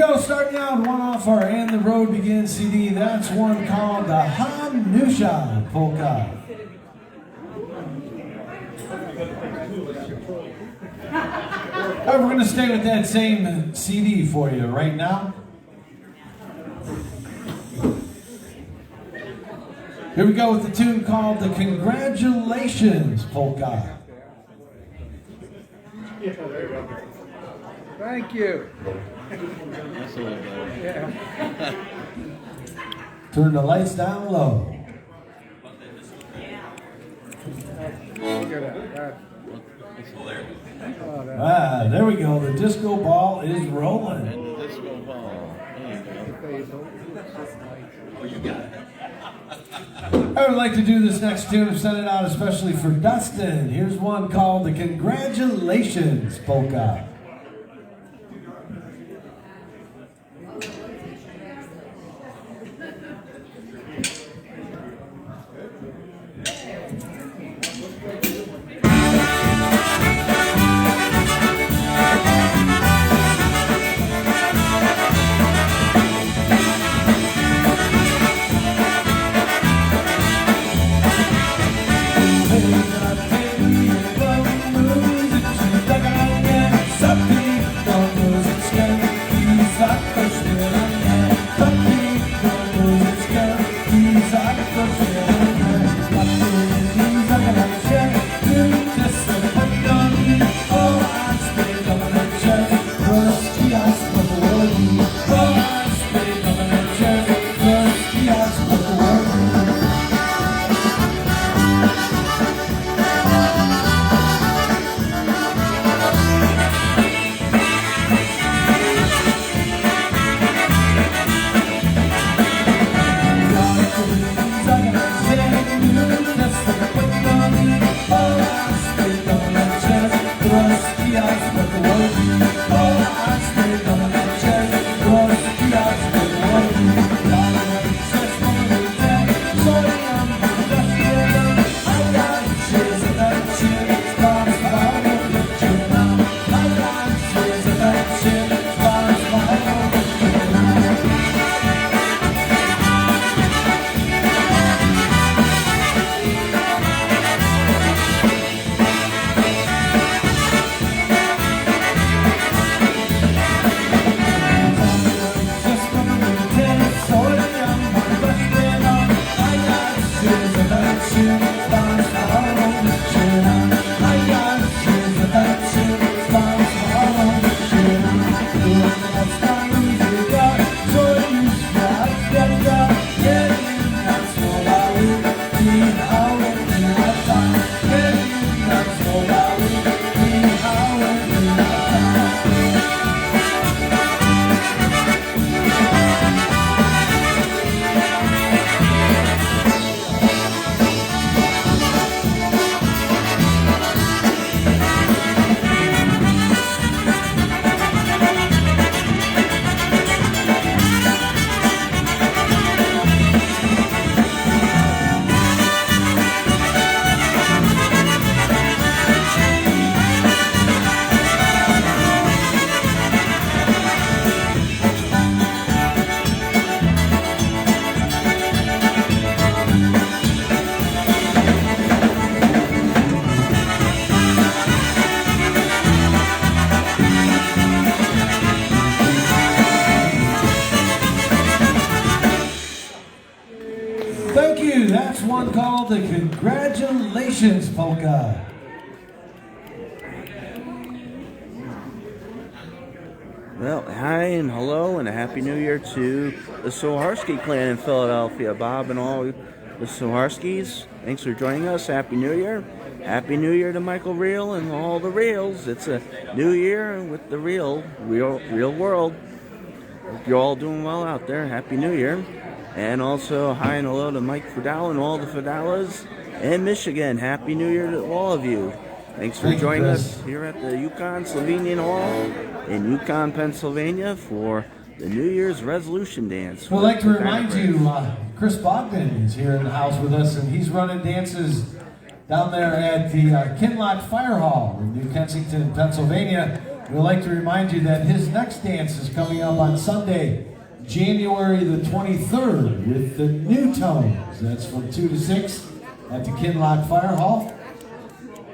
go, starting out one off our And the Road Begins CD. That's one called the Hanusha Polka. All right, we're going to stay with that same CD for you right now. Here we go with the tune called the Congratulations Polka. Yeah, there you go. Thank you. That's a little better. Yeah. Turn the lights down low. Look at that. Oh, Ah, there we go. The disco ball is rolling. And the disco ball. There you go. Oh, you got it. I would like to do this next tune and send it out especially for Dustin. Here's one called the Congratulations Polka. Thank you. That's one called the Congratulations Polka. Well, hi and hello and a happy new year to the Soharski clan in Philadelphia. Bob and all the Soharskis, thanks for joining us. Happy New Year. Happy New Year to Michael Reel and all the Reels. It's a new year with the real world. Hope you're all doing well out there. Happy New Year. And also hi and hello to Mike Fidel and all the Fidelas in Michigan. Happy New Year to all of you. Thanks for joining us here at the Yukon Slovenian Hall in Yukon, Pennsylvania for the New Year's Resolution Dance. We'd like to remind you, Chris Bogdan is here in the house with us, and he's running dances down there at the Kinloch Fire Hall in New Kensington, Pennsylvania. We'd like to remind you that his next dance is coming up on Sunday, January the 23rd with the New Tones. That's from 2 to 6 at the Kinloch Fire Hall.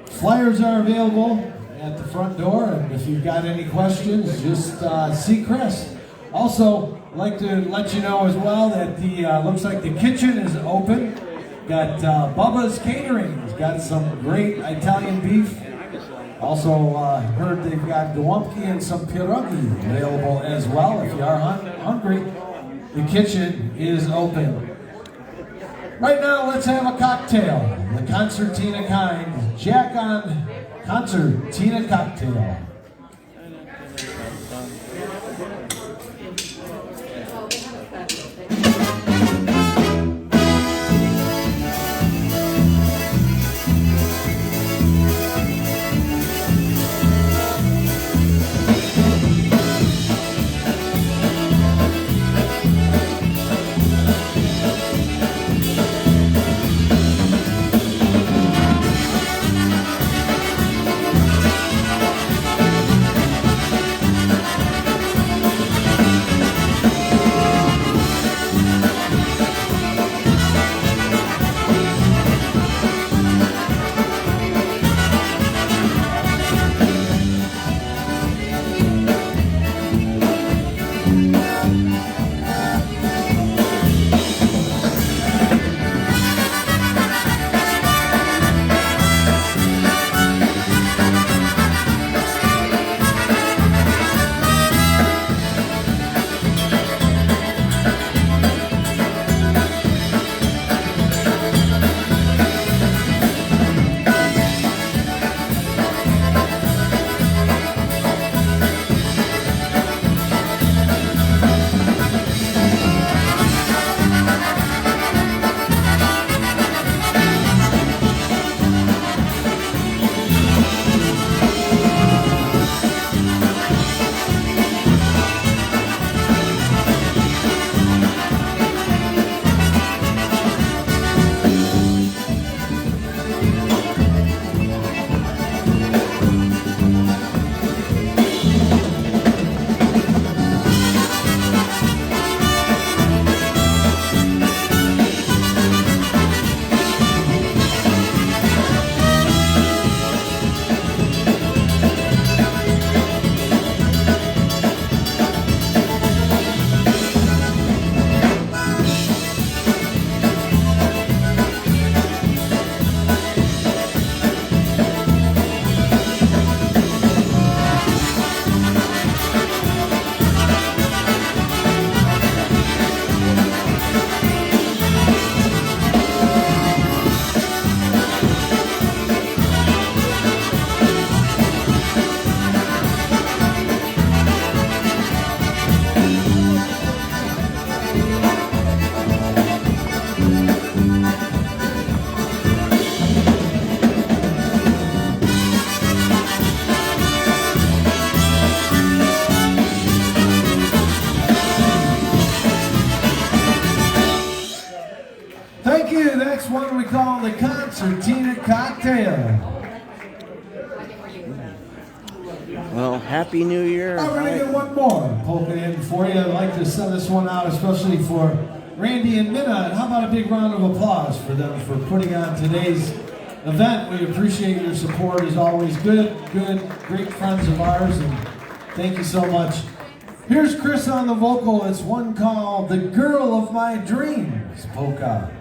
Flyers are available at the front door, and if you've got any questions, just see Chris. Also, I'd like to let you know as well that the looks like the kitchen is open. Got Bubba's Catering. He's got some great Italian beef. Also heard they've got Gołąbki and some pierogi available as well. If you are hungry, the kitchen is open. Right now, let's have a cocktail. The concertina kind. Jack on concertina cocktail. Next one we call the concertina cocktail. Well, Happy New Year. I'm going to get one more polka in for you. I'd like to send this one out especially for Randy and Minna. And how about a big round of applause for them for putting on today's event. We appreciate your support as always. Great friends of ours, and thank you so much. Here's Chris on the vocal. It's one called The Girl of My Dreams polka.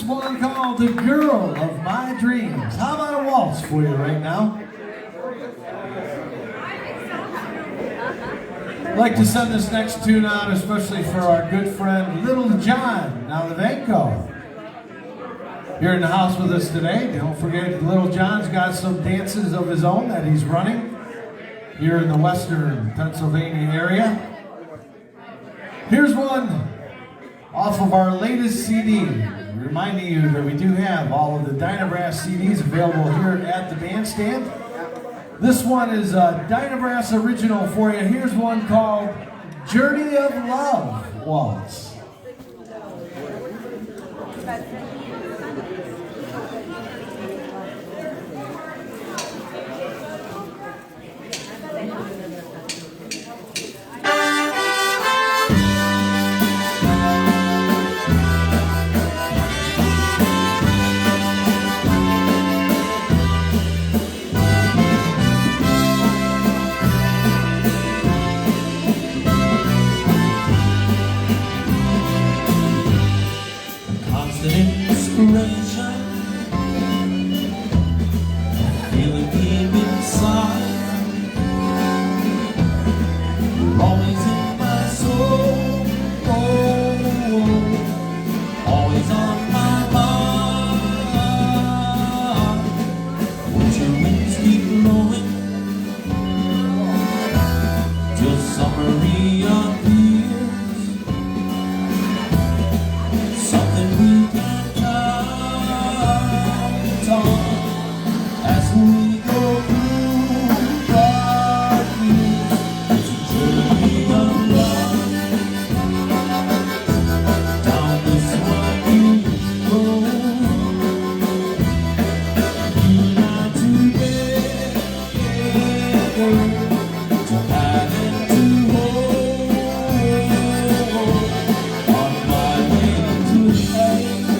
one called The Girl of My Dreams. How about a waltz for you right now? I'd like to send this next tune out especially for our good friend Little John Nalivenko. Here in the house with us today. Don't forget, Little John's got some dances of his own that he's running here in the western Pennsylvania area. Here's one off of our latest CD, reminding you that we do have all of the DynaBrass CDs available here at the bandstand. This one is a DynaBrass original for you. Here's one called Journey of Love Waltz. Inspiration, feel it deep inside, always in my soul, always on my mind. Winter winds keep blowing till summer reappears. Something we can as we go through dark years. It's a journey of love. Down this one you go. You and I together, to have and to hold. On my way to heaven,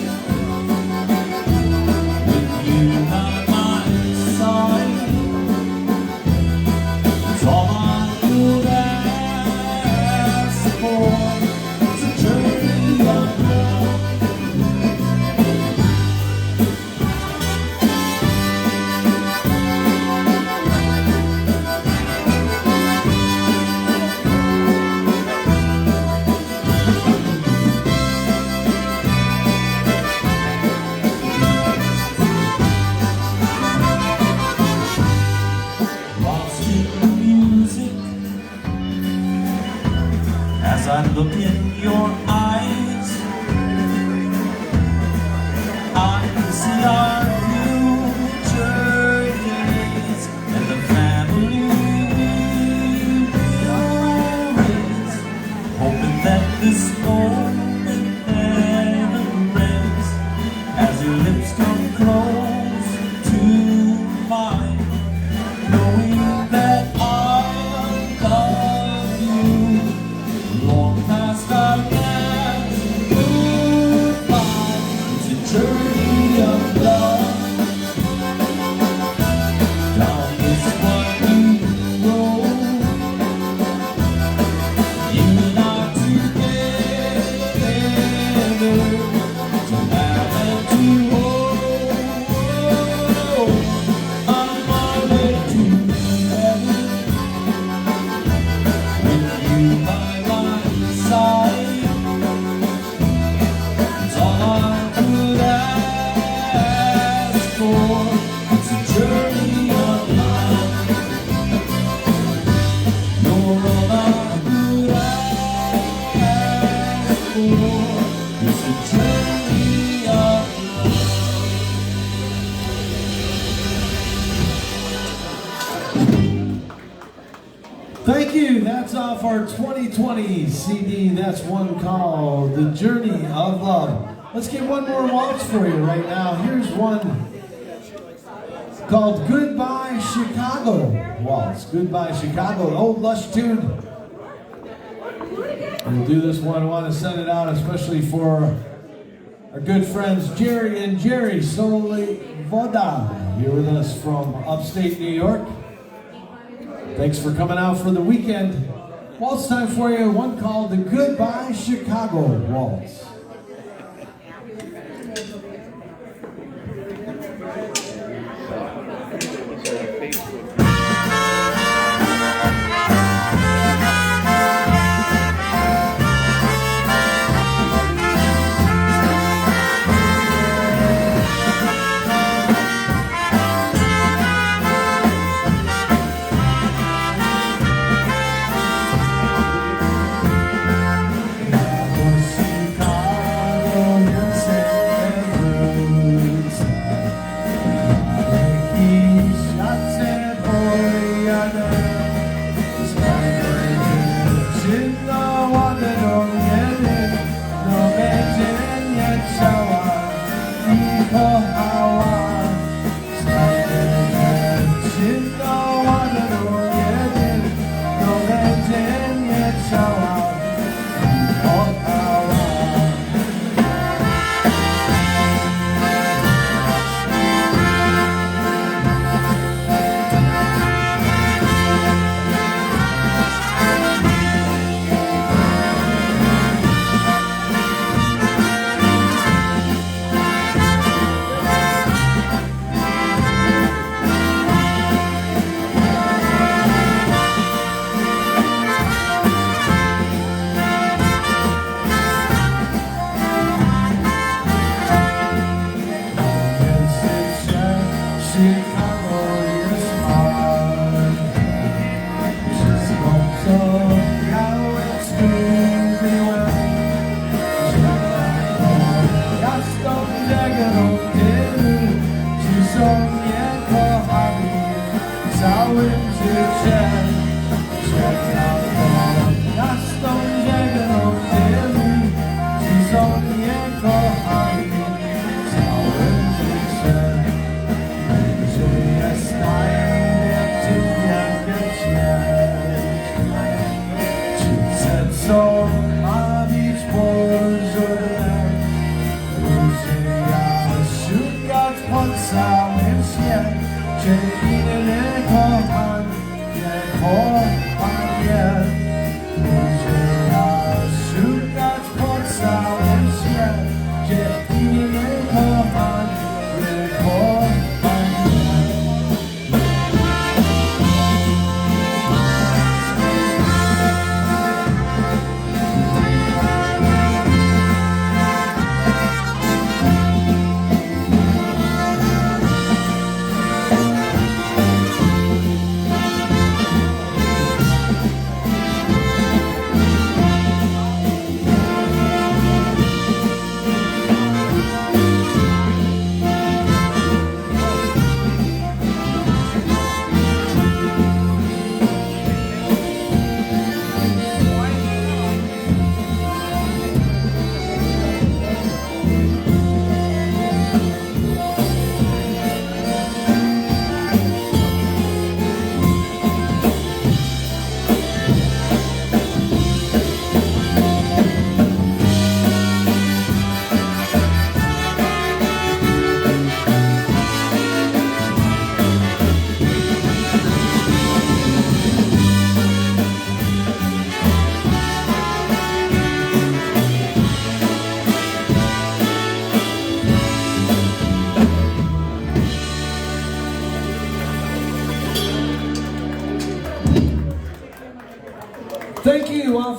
as I look in your eyes, I can see our future days and the family we'll raise, hoping that this moment never ends as your lips come close to mine, knowing that I love you. Long past our last goodbye, it's a journey of love. Down this one we go, you and I together, to have and to hold. On my way to heaven, with you by my side, it's all I could ask for. It's a journey of love. You're all I could ask for. It's a journey of love. Thank you. That's off our 2020 CD. That's one called The Journey of Love. Let's get one more waltz for you right now. Here's one called Goodbye Chicago Waltz. Goodbye Chicago, an old Lush tune. We'll do this one. I want to send it out especially for our good friends Jerry and Jerry Solivoda here with us from upstate New York. Thanks for coming out for the weekend. Waltz time for you, one called the Goodbye Chicago Waltz.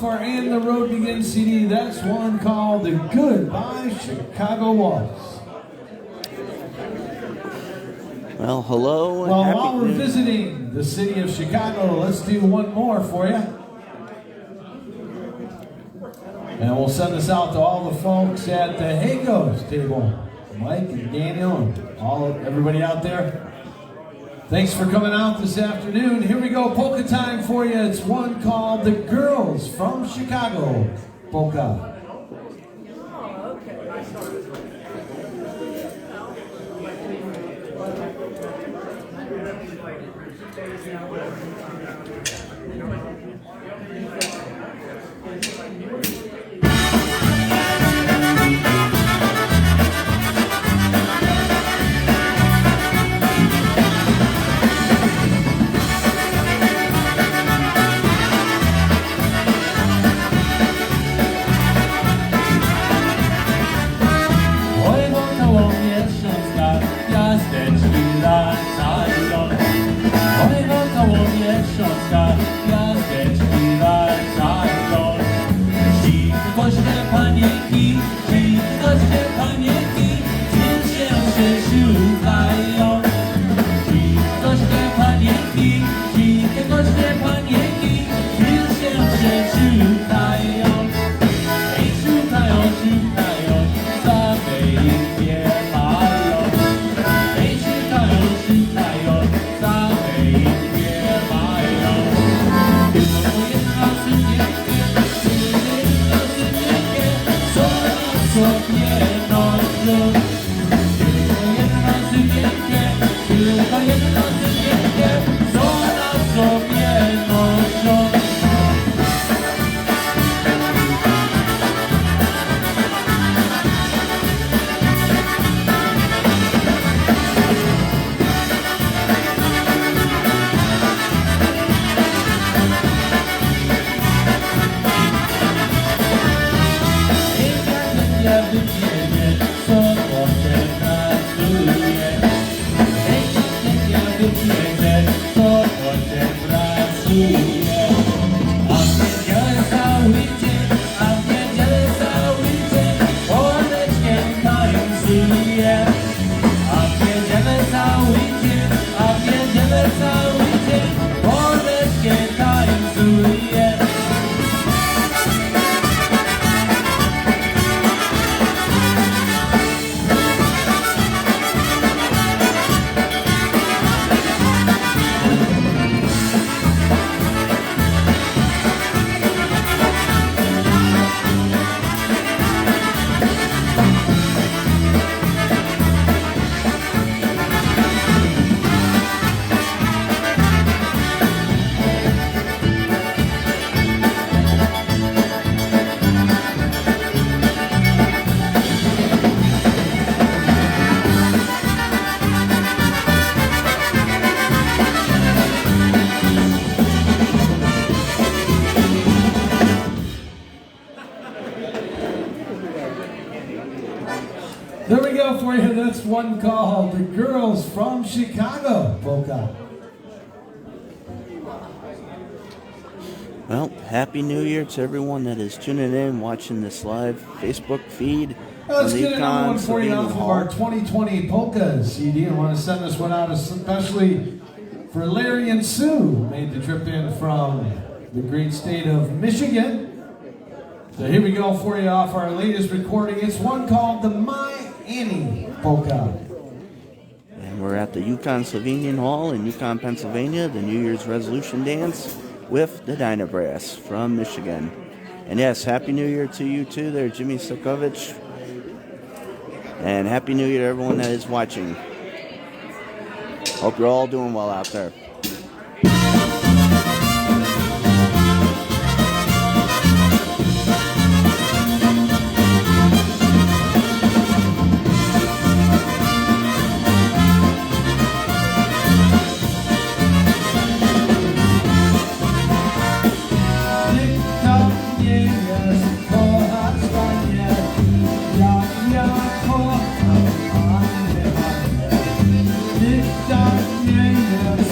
off our And the Road Begins CD. That's one called The Goodbye Chicago Waltz. Well, hello. And Well, happy while we're New- visiting the city of Chicago, let's do one more for you. And we'll send this out to all the folks at the Hagos table. Mike and Daniel and everybody out there. Thanks for coming out this afternoon. Here we go, polka time for you. It's one called The Girls from Chicago Polka. There we go for you. That's one called The Girls from Chicago Polka. Well, Happy New Year to everyone that is tuning in, watching this live Facebook feed. Let's from get another one Yukon, for you Slovenian off of Hall. our 2020 Polka CD. I want to send this one out especially for Larry and Sue, who made the trip in from the great state of Michigan. So here we go for you off our latest recording. It's one called the My Annie Polka. And we're at the Yukon Slovenian Hall in Yukon, Pennsylvania, the New Year's resolution dance with the DynaBrass from Michigan. And yes, Happy New Year to you too there, Jimmy Sokovich. And Happy New Year to everyone that is watching. Hope you're all doing well out there. Darkness,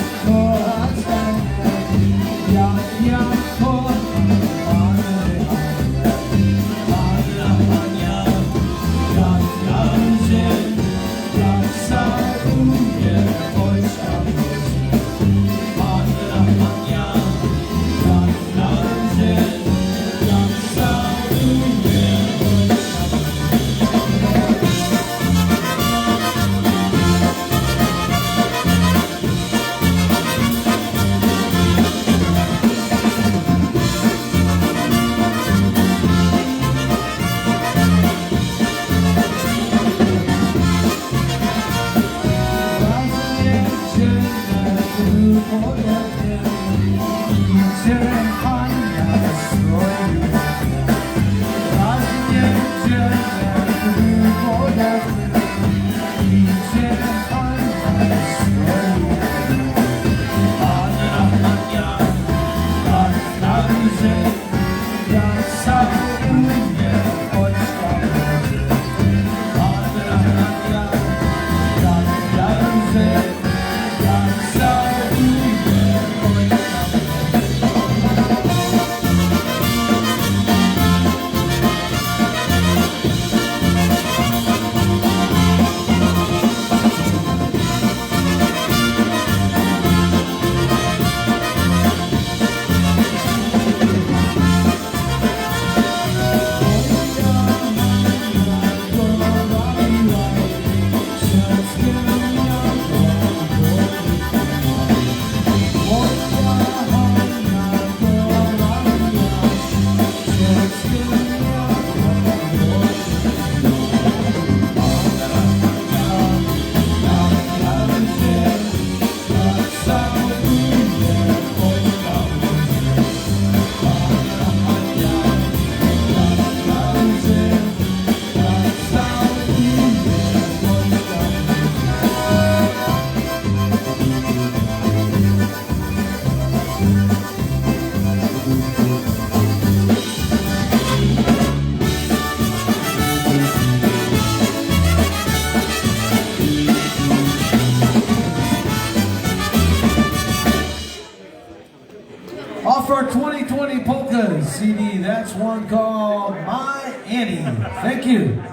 That's one called My Annie. Thank you.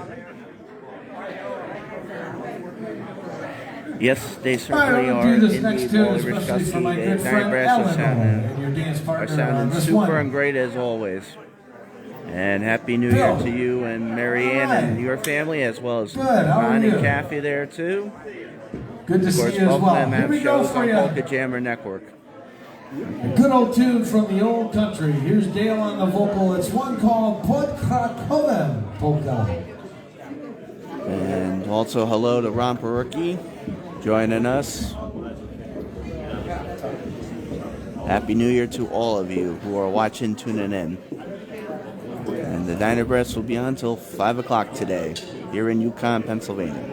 Yes, they All right, certainly we'll are. do this next Indeed, tune, Oliver especially for Skusky, my good friend DynaBrass are Eleanor sounding, and your dance are partner on sounding this super one. and great as always. And Happy New Year Bill. to you and Marianne All right. and your family, as well as Good, how are Ron and you? Kathy there too. Good to Of see course, you as both of well. them Here have we go shows for on you. Polka Jammer Network. A good old tune from the old country. Here's Dale on the vocal. It's one called Pod Krakowem Polka. And also hello to Ron Perurki joining us. Happy New Year to all of you who are watching, tuning in. And the DynaBrass will be on until 5 o'clock today here in Yukon, Pennsylvania.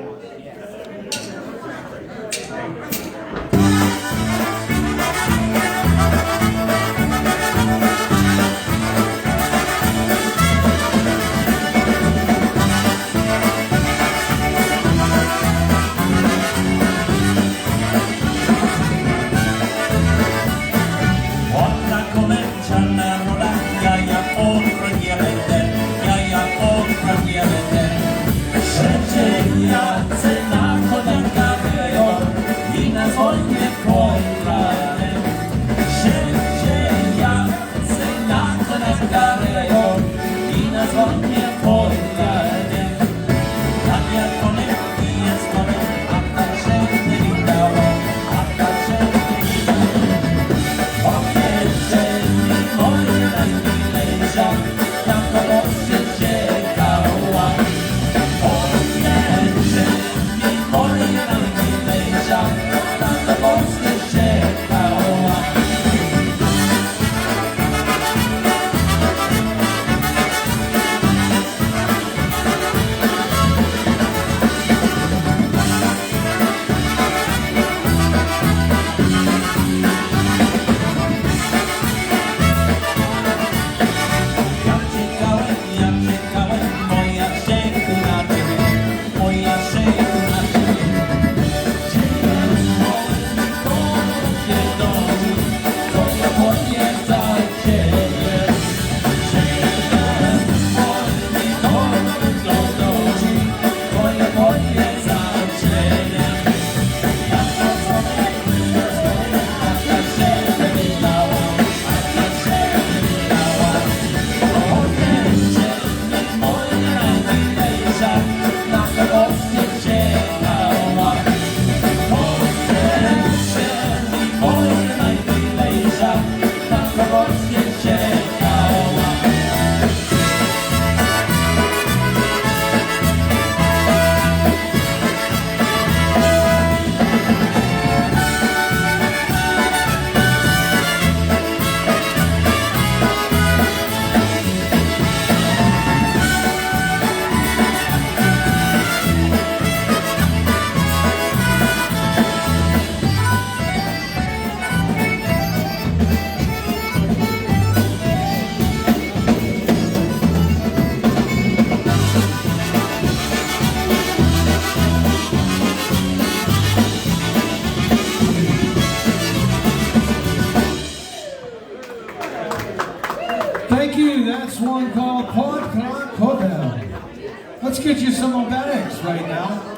Thank you. That's one called Pod Krakowem. Let's get you some obetics right now.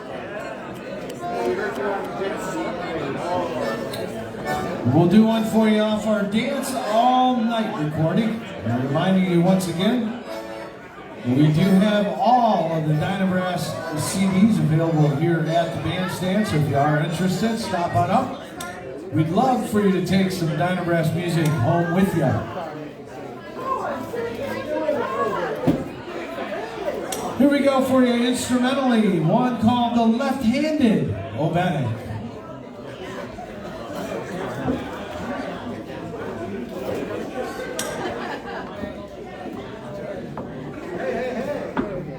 We'll do one for you off our Dance All Night recording. And reminding you once again, we do have all of the DynaBrass CDs available here at the bandstand, so if you are interested, stop on up. We'd love for you to take some DynaBrass music home with you. Here we go for you instrumentally, one called The Left-Handed Obetic.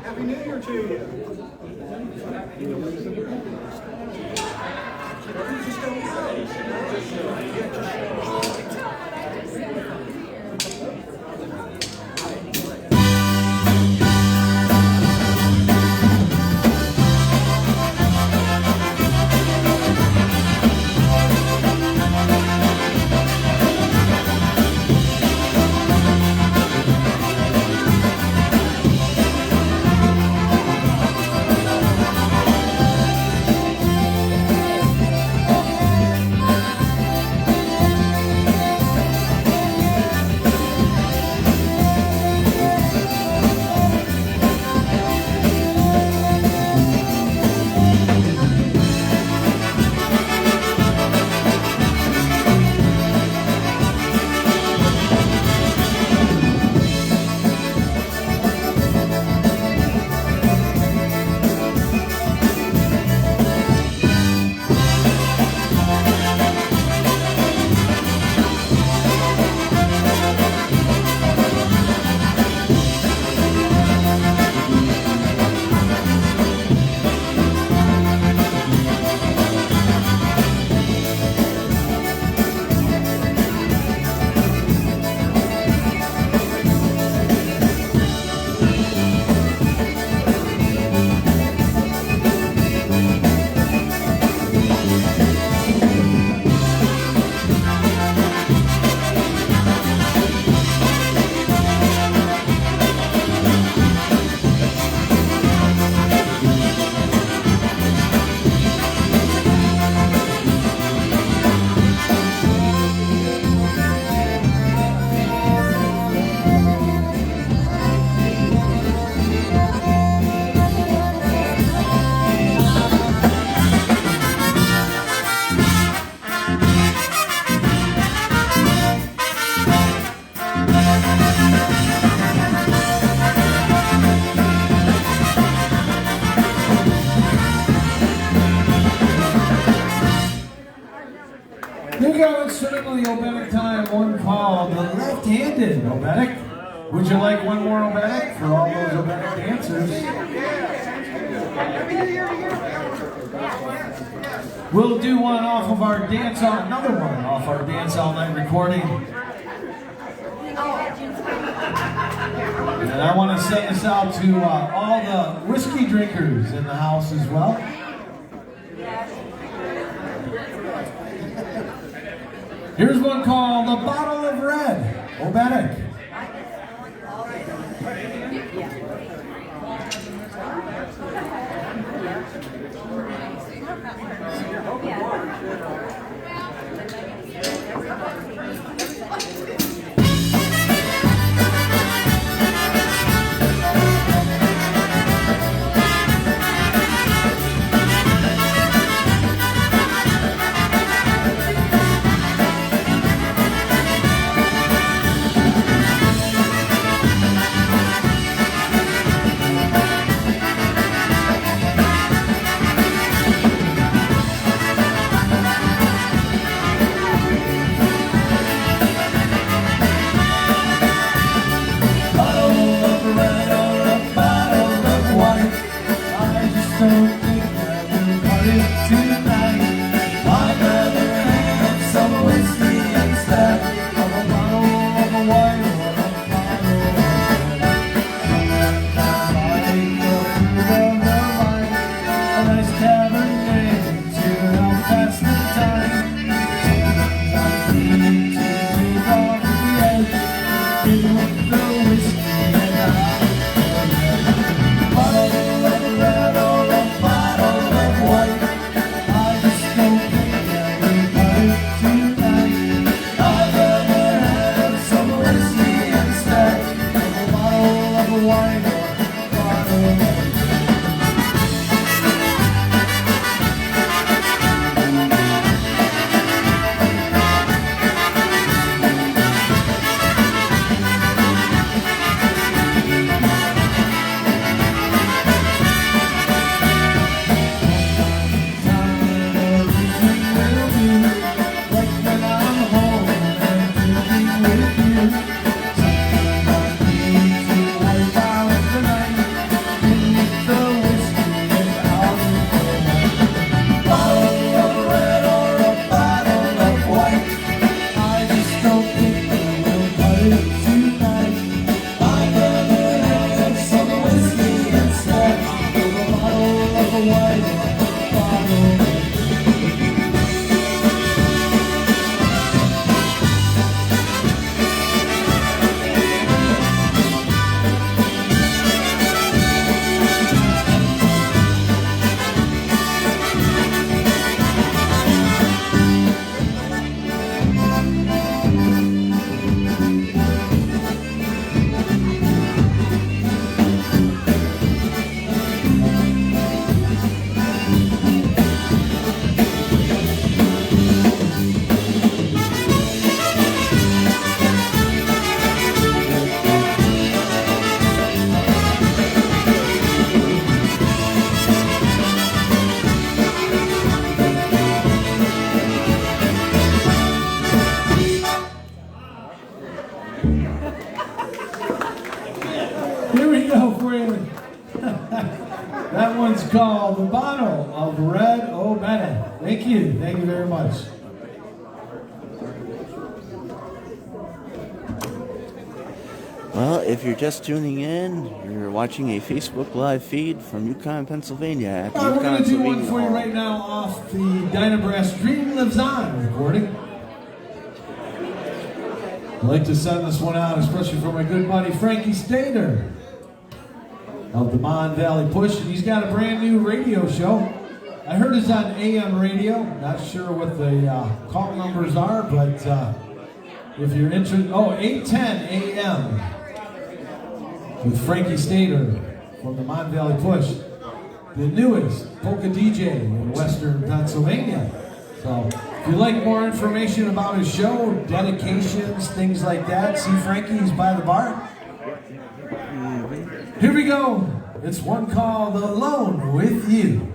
Happy New Year to you. certainly Obedic time. One called the left-handed Obedic. Would you like one more Obedic for all those Obedic dancers? We'll do one off of our dance all, another one off our Dance All Night recording. And I want to send this out to all the whiskey drinkers in the house as well. Here's one called The Bottle of Red, Obedic. Here we go for you. That one's called The Bottle of Red Obedic. Thank you. Thank you very much. Well, if you're just tuning in, you're watching a Facebook Live feed from Yukon, Pennsylvania. At the We're Yukon, going to do one Slovenia for you Hall. right now off the DynaBrass Dream Lives On recording. I'd like to send this one out, especially for my good buddy Frankie Stater of the Mon Valley Push. And he's got a brand new radio show. I heard it's on AM radio. Not sure what the call numbers are, but if you're interested, 810 AM with Frankie Stater from the Mon Valley Push, the newest polka DJ in Western Pennsylvania. So if you'd like more information about his show, dedications, things like that, see Frankie, he's by the bar. Here we go. It's one called Alone With You.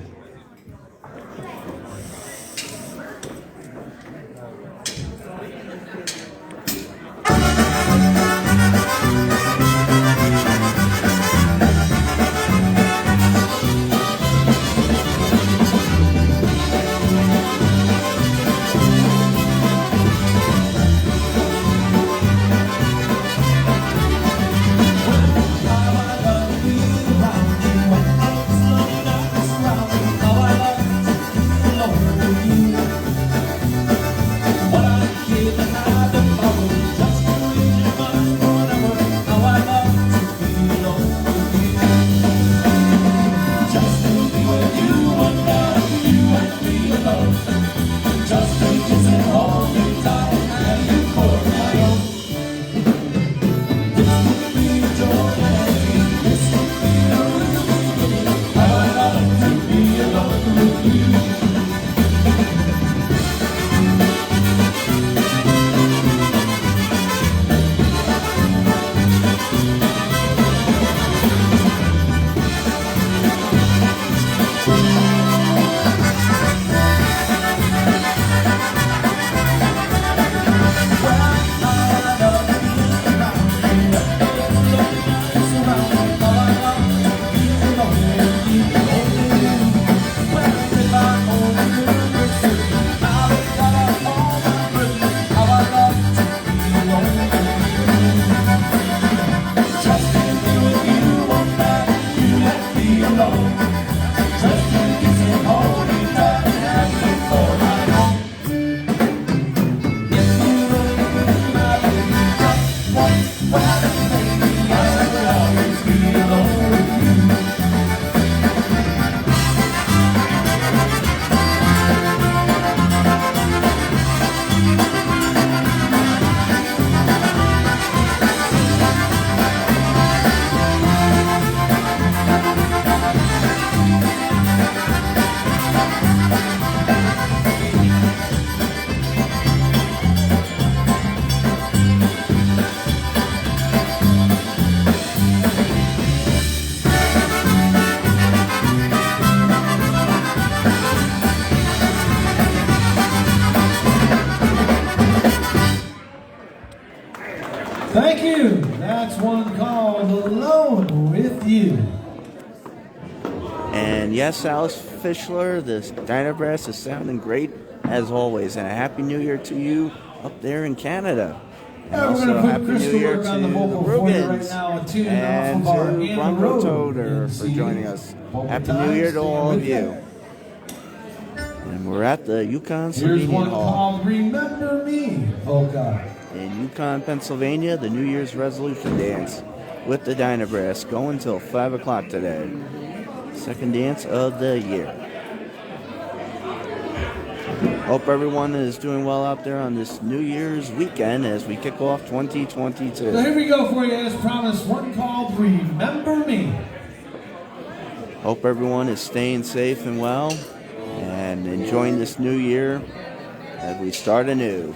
And yes, Alice Fischler, this DynaBrass is sounding great as always. And a Happy New Year to you up there in Canada. And Yeah, we're also going to Happy put Chris New to Year work to on the the vocal for you right Rugans now, a tune and off of our to In the Bronco Road Toter for CD. joining us. Vocal Happy time, New Year to staying all with of you. And we're at the Yukon Here's Slovenian one Hall called Remember Me polka. in Yukon, Pennsylvania, the New Year's resolution dance with the DynaBrass going till 5 o'clock today. Second dance of the year. Hope everyone is doing well out there on this New Year's weekend as we kick off 2022. So here we go for you, as promised, one called Remember Me. Hope everyone is staying safe and well and enjoying this new year as we start anew.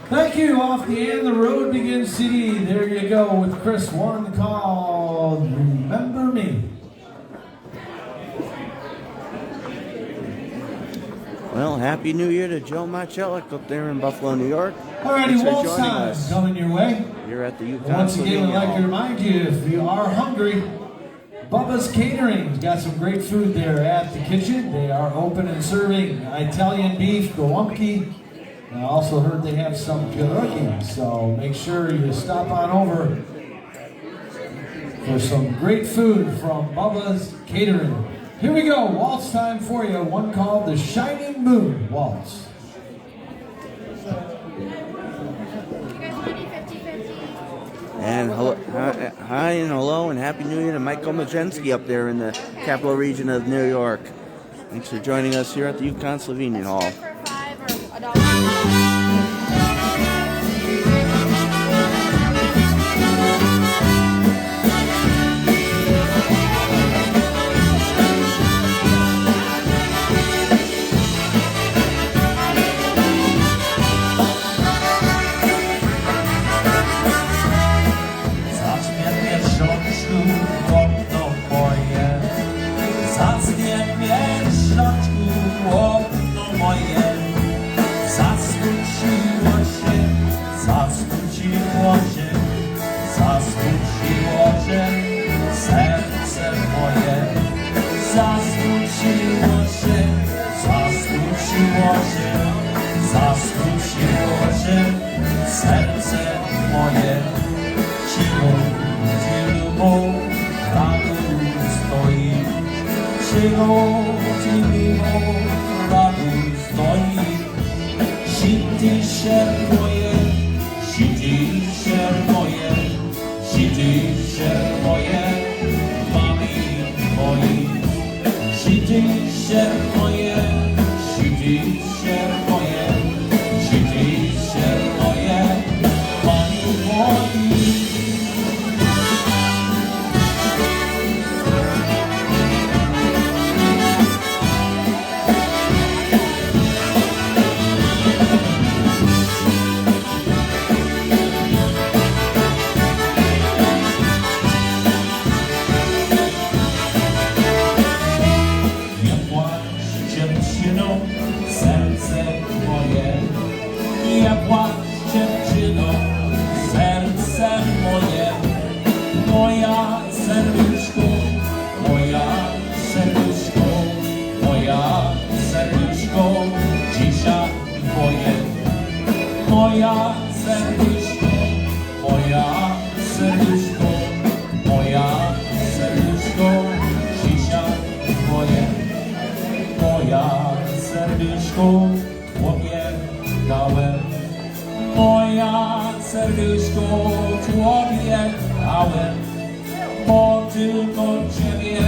Thank you, off the And the Road Begins CD. There you go with Chris, one called Remember Me. Well, Happy New Year to Joe Marcellik up there in Buffalo, New York. Alrighty, Thanks for waltz joining time us. coming your way. You're at the And Yukon once again, I'd Slovenian like to Hall. remind you, if you are hungry, Bubba's Catering's got some great food there at the kitchen. They are open and serving Italian beef, gołąbki. I also heard they have some pierogi, so make sure you stop on over for some great food from Bubba's Catering. Here we go, waltz time for you, one called the Shining Moon Waltz. And hello, hi and hello and Happy New Year to Michael Majensky up there in the capital region of New York. Thanks for joining us here at the Yukon Slovenian Hall. For $5 or $1. She City szermuje, city szermuje, city szermuje, mami moi. City szermuje, city szermuje, city szermuje, mami moi. Serce moje, nie płacz dziewczyno, serce moje, moja serduszko, moja serduszko, moja serduszko, dzisiaj twoje, moja serduszko, moja serduszko, moja serduszko, dzisiaj twoje, moja serduszko, tobie dałem, moja serduszko, tobie dałem, bo tylko ciebie,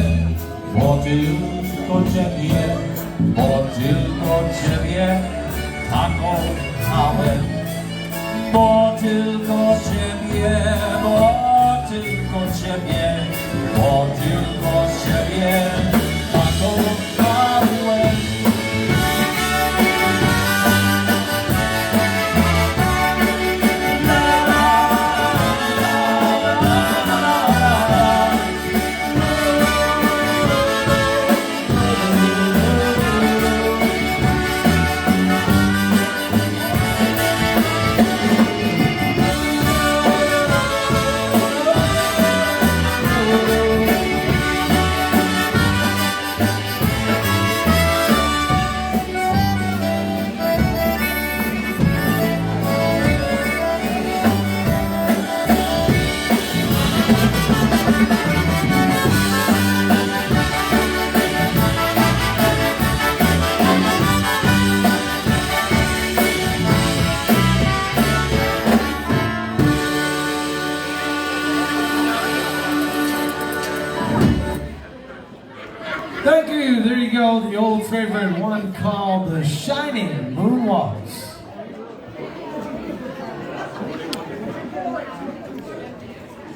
bo tylko ciebie, bo tylko ciebie tak kochałem, bo tylko ciebie, bo tylko ciebie, bo tylko ciebie tak kochałem. Thank you. There you go. The old favorite one called The Shining Moonwalks.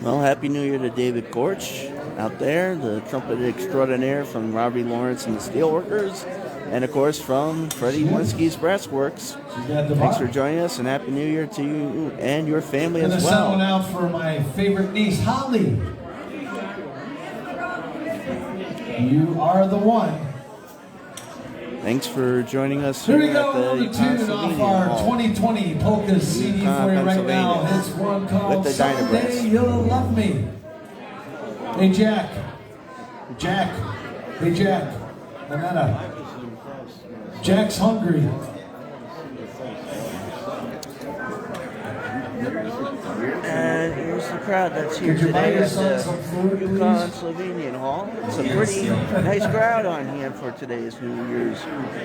Well, Happy New Year to David Gorch out there, the trumpet extraordinaire from Robbie Lawrence and the Steelworkers, and of course from Freddie Blinsky's Brassworks. Thanks for joining us, and Happy New Year to you and your family I'm as gonna send one well. out for my favorite niece, Holly. You are the one. Thanks for joining us Here here we go, at the another Yukon tune off Slovenian our Hall. 2020 Polka CD Yukon, for you right now. Pennsylvania. It's one called With the DynaBrass. Someday You'll Love Me. Hey Jack. Jack. Hey Jack. Nanetta. Jack's hungry. And here's the crowd that's here Could you buy today your at son the some food, Yukon please? Slovenian Hall. It's a pretty nice crowd on hand for today's New Year's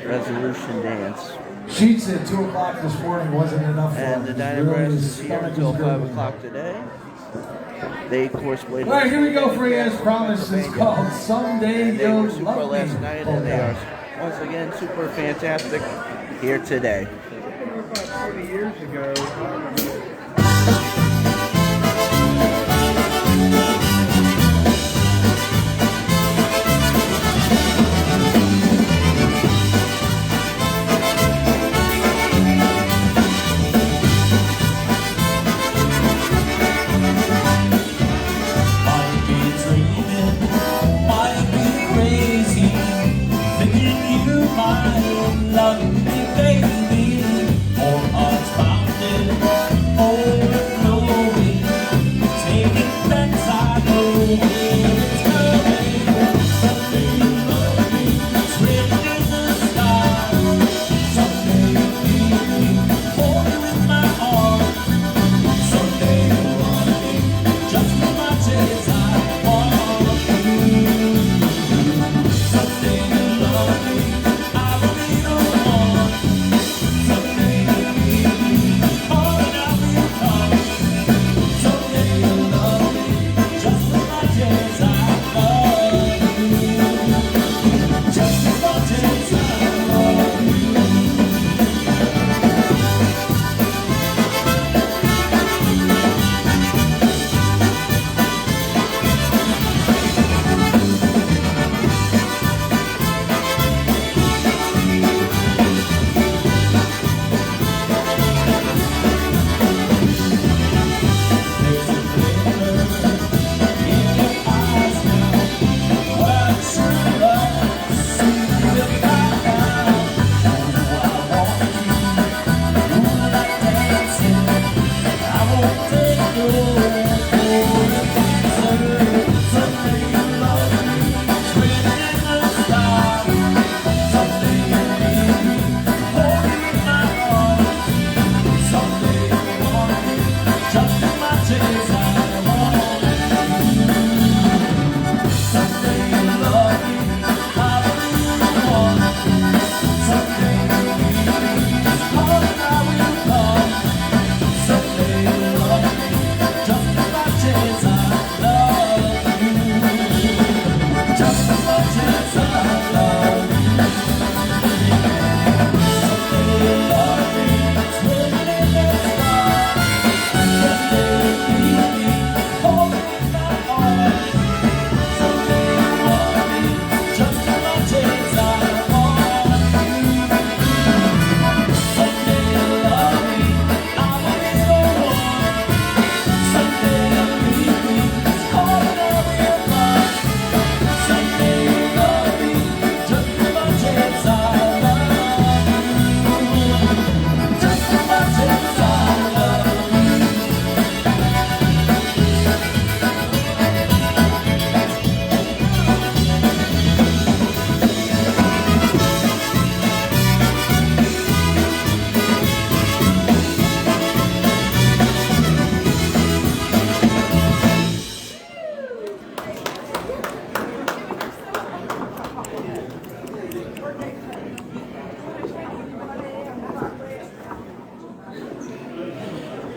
resolution dance. Sheets at 2 o'clock this morning wasn't enough for And the him. DynaBrass His is here stomach until is 5 good. o'clock today. They, of course, played. All right, here we go for you as promised. It's called Someday And they You'll were super Love Me. last night, and they are once again super fantastic here today. About 40 years ago, Might be dreaming, might be crazy, thinking you might love me, baby. More unbounded, overflowing, taking bets I know where it's going. Someday you'll love me, it's written in the stars. Someday you'll feel me, hold you in my arms. Someday you'll love me, just as much as I want you. Someday you'll love me, I will be the one.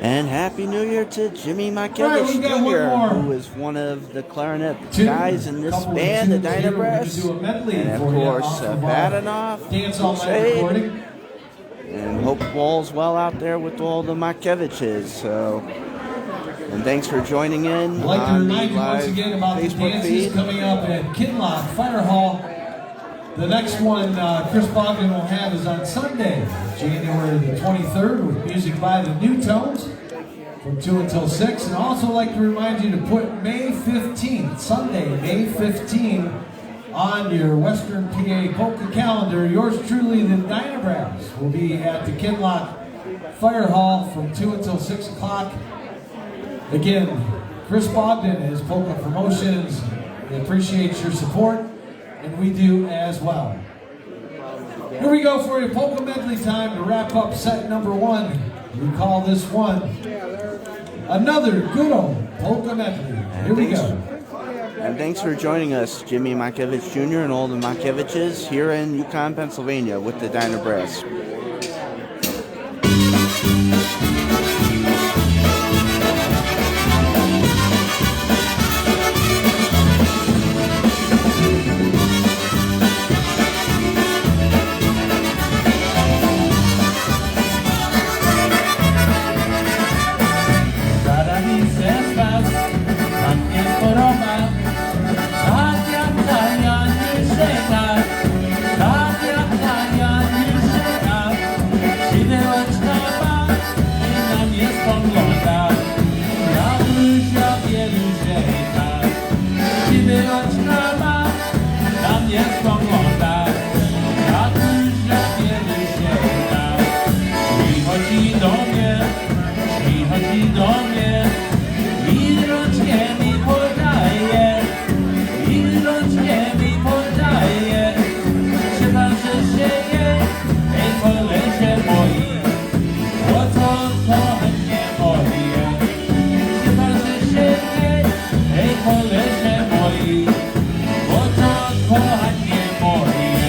And Happy New Year to Jimmy Right, Makevich we got one Jr., more. who is one of the clarinet Two. guys in this Couple of band, the tunes here. We're gonna DynaBrass. do a medley And of for you course, off of our Badenoff, Dance All Night Shade, recording. and hope all's well out there with all the Makeviches. So, and thanks for joining in I'd like to on the remind you once live again about the Facebook dances feed. coming up at Kinloch Fire Hall. The next one Chris Bogdan will have is on Sunday, January the 23rd, with music by the New Tones from 2 until 6. And also like to remind you to put May 15th, Sunday, May 15th, on your Western PA polka calendar. Yours truly, the DynaBrass, will be at the Kinloch Fire Hall from 2 until 6 o'clock. Again, Chris Bogdan is Polka Promotions. We appreciate your support, and we do as well. Here we go for your polka medley time to wrap up set number 1. We call this one another good old polka medley. Here we go. And thanks for joining us, Jimmy Makevich Jr. and all the Makeviches here in Yukon, Pennsylvania with the DynaBrass. Rada mi se spać, tak nie choroba. Tak jak Tania nie żega, tak jak Tania nie żega. Sidełeczka ma i na mnie spogląda. Ja bluźnia wielu żega. Sidełeczka ma, na mnie spogląda. Ja bluźnia wielu żega. Przychodzi do mnie. Przychodzi do mnie i rączkę mi podaje, trzeba, że sieje, ej kolesie moi, bo to kochanie moje. Trzeba, że sieje, ej kolesie moi, bo to kochanie moje.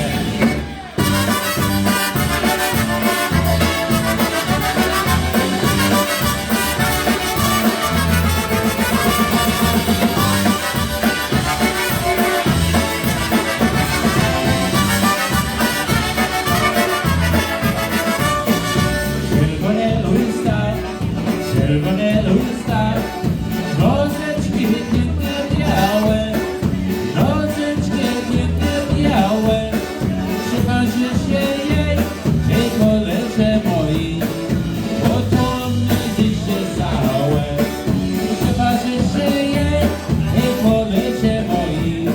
Czerwone usta, nożyczki piękne białe, nożyczki piękne białe. Trzeba, że sieje, ej kolesie moi, bo to mnie życie całe. Trzeba, że sieje, ej kolesie moi,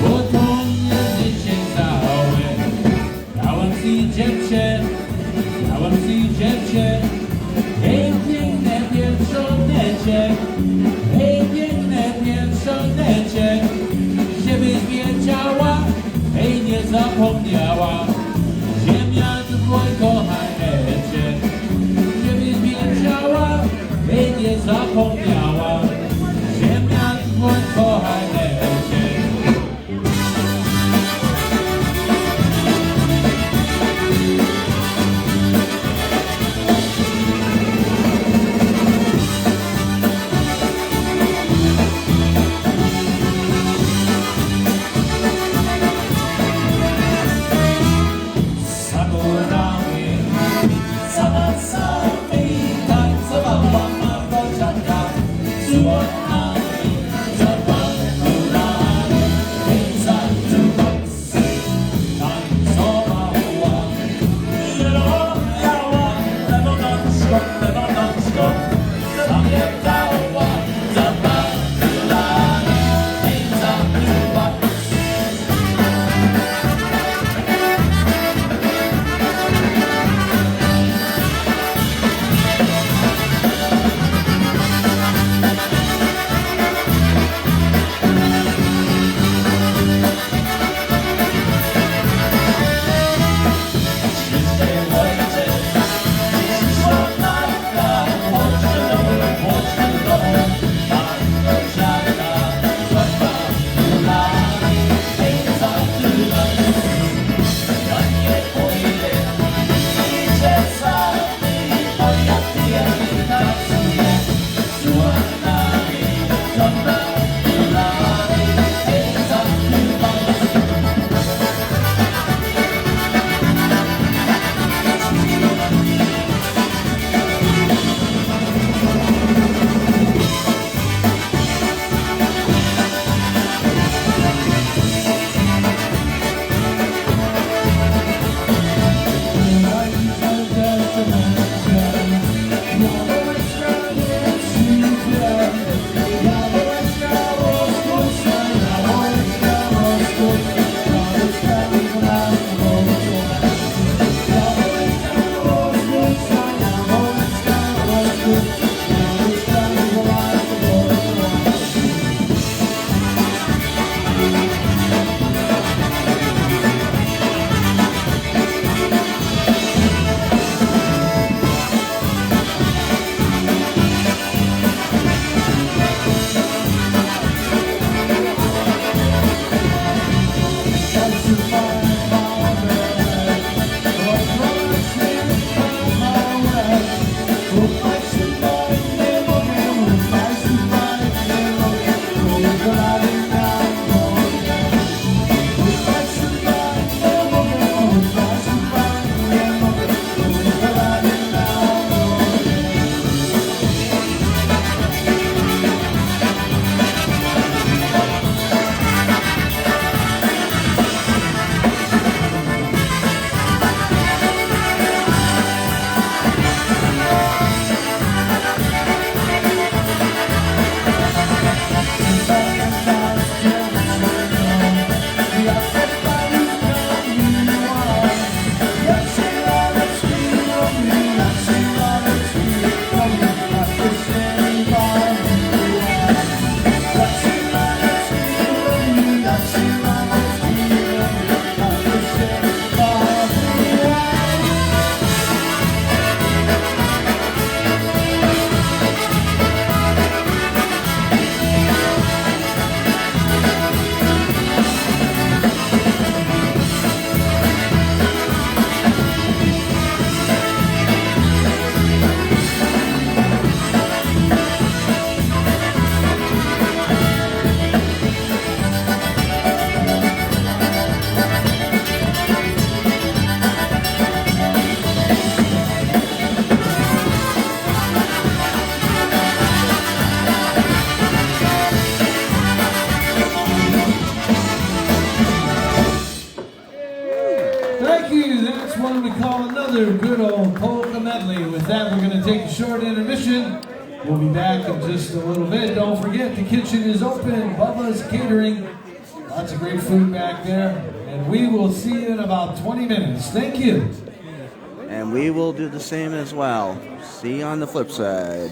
bo to mnie życie całe. Dałem ci dziewczę, hej piękne piętrzoneczek, żebyś wiedziała, hej nie zapomniała, ziemia twój kochaneczek, żebyś wiedziała, hej nie zapomniała, ziemia twój kochaneczek. we call another good old polka medley. With that, we're going to take a short intermission. We'll be back in just a little bit. Don't forget, the kitchen is open. Bubba's Catering. Lots of great food back there. And we will see you in about 20 minutes. Thank you. And we will do the same as well. See you on the flip side.